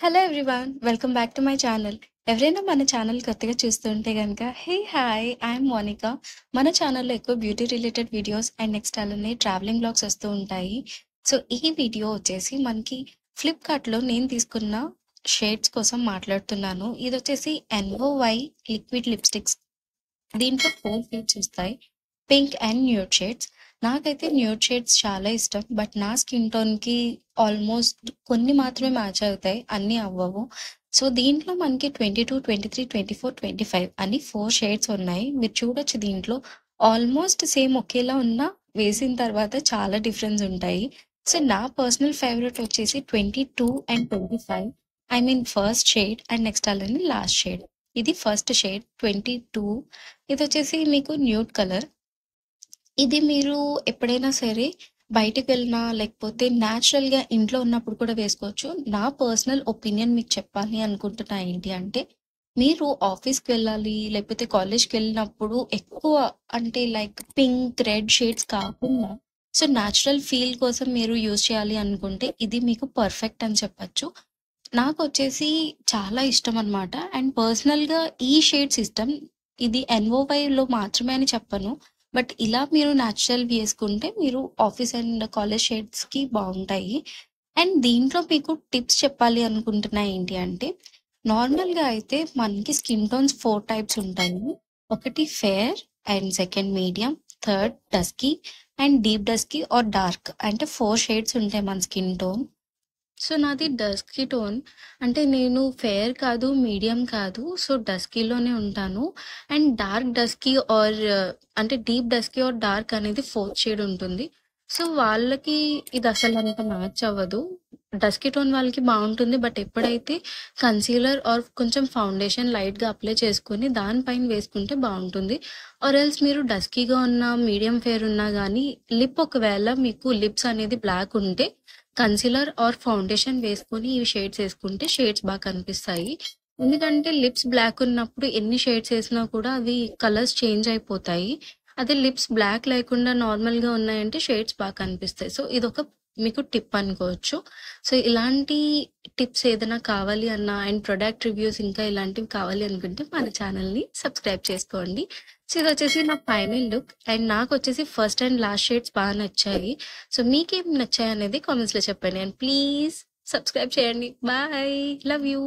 Hello everyone welcome back to my channel. ఎవరైనా మన channel కొత్తగా చూస్తుంటే గనక హే హాయ్ ఐఎమ్ మోనిక. మన ఛానల్లో ఎక్కువ beauty related videos and next అలానే ట్రావెలింగ్ బ్లాగ్స్ వస్తూ ఉంటాయి. సో ఈ వీడియో వచ్చేసి మనకి ఫ్లిప్కార్ట్లో నేను తీసుకున్న షేడ్స్ కోసం మాట్లాడుతున్నాను. ఇది వచ్చేసి ఎన్ఓవై లిక్విడ్ లిప్స్టిక్స్. దీంట్లో 4 షేడ్స్ వస్తాయి. Pink and nude shades. నాకైతే న్యూడ్ షేడ్స్ చాలా ఇష్టం. బట్ నా స్కిన్ టోన్‌కి ఆల్మోస్ట్ కొన్ని మాత్రమే మ్యాచ్ అవుతాయి. అన్నీ అవ్వవు. సో దీంట్లో మనకి 22, 23, 24, 25 అని 4 షేడ్స్ ఉన్నాయి. మీరు చూడొచ్చు దీంట్లో ఆల్మోస్ట్ సేమ్ ఒకేలా ఉన్నా వేసిన తర్వాత చాలా డిఫరెన్స్ ఉంటాయి. సో నా పర్సనల్ ఫేవరెట్ వచ్చేసి 22 and 25. I mean first shade and next అలానే లాస్ట్ షేడ్. ఇది ఫస్ట్ షేడ్ 22. ఇదొచ్చేసి మీకు న్యూడ్ కలర్. ఇది మీరు ఎప్పుడైనా సరే బయటికి వెళ్ళినా, లేకపోతే న్యాచురల్‌గా ఇంట్లో ఉన్నప్పుడు కూడా వేసుకోవచ్చు. నా పర్సనల్ ఒపీనియన్ మీకు చెప్పాలి అనుకుంటున్నా ఏంటి అంటే, మీరు ఆఫీస్‌కి వెళ్ళాలి, లేకపోతే కాలేజ్‌కెళ్ళినప్పుడు ఎక్కువ అంటే లైక్ పింక్, రెడ్ షేడ్స్ కాకుండా సో, న్యాచురల్ ఫీల్ కోసం మీరు యూజ్ చేయాలి అనుకుంటే, ఇది మీకు పర్ఫెక్ట్ అని చెప్పొచ్చు. నాకొచ్చేసి చాలా ఇష్టమనమాట. అండ్ పర్సనల్‌గా ఈ షేడ్స్ ఇష్టం. ఇది ఎన్ఓవైలో మాత్రమే అని చెప్పను. బట్ ఇలా మీరు న్యాచురల్‌వి యేసుకుంటే మీరు ఆఫీస్ అండ్ కాలేజ్ షేడ్స్‌కి బావుంటాయి. అండ్ దీంట్లో మీకు టిప్స్ చెప్పాలి అనుకుంటున్నా ఏంటి అంటే, నార్మల్‌గా అయితే మనకి స్కిన్ టోన్స్ 4 టైప్స్ ఉంటాయి. ఒకటి fair and second medium, third dusky and deep dusky or dark అంటే 4 షేడ్స్ ఉంటాయి మన స్కిన్ టోన్. సో, నాది డస్కీ టోన్. అంటే నేను ఫెయిర్ కాదు, మీడియం కాదు. సో, డస్కీలోనే ఉంటాను. అండ్ డార్క్ డస్కీ ఆర్ అంటే డీప్ డస్కీ ఆర్ డార్క్ అనేది ఫోర్త్ షేడ్ ఉంటుంది. సో, వాళ్ళకి ఇది అసలంత మ్యాచ్ అవ్వదు. డస్కీ టోన్ వాళ్ళకి బావుంటుంది. బట్ ఎప్పుడైతే కన్సీలర్ ఆర్ కొంచెం ఫౌండేషన్ లైట్‌గా అప్లై చేసుకొని దానిపైన వేసుకుంటే బావుంటుంది. ఆర్ ఎల్స్ మీరు డస్కీగా ఉన్నా, మీడియం ఫెయిర్ ఉన్నా గానీ లిప్ ఒకవేళ మీకు లిప్స్ అనేది బ్లాక్ ఉంటే కన్సీలర్ ఆర్ ఫౌండేషన్ వేసుకొని ఈ షేడ్స్ యేసుకుంటే షేడ్స్ బా కనిపిస్తాయి. ఎందుకంటే లిప్స్ బ్లాక్ ఉన్నప్పుడు ఎన్ని షేడ్స్ యేసినా కూడా అవి కలర్స్ చేంజ్ అయిపోతాయి. అదే లిప్స్ బ్లాక్ లేకుండా నార్మల్‌గా ఉన్నాయంటే షేడ్స్ బా కనిపిస్తాయి. సో, ఇదొక మీకు టిప్ అనుకోవచ్చు. సో, ఇలాంటి టిప్స్ ఏదైనా కావాలి అన్నా అండ్ ప్రొడక్ట్ రివ్యూస్ ఇంకా ఇలాంటివి కావాలి అనుకుంటే మన ఛానల్‌ని సబ్స్క్రైబ్ చేసుకోండి. సో, ఇదొచ్చేసి నా ఫైనల్ లుక్. అండ్ నాకొచ్చేసి ఫస్ట్ అండ్ లాస్ట్ షేడ్స్ బా నచ్చాయి. సో, మీకేం నచ్చాయనేది కామెంట్స్‌లో చెప్పండి. అండ్ ప్లీజ్ సబ్స్క్రైబ్ చేయండి. బాయ్. Love you.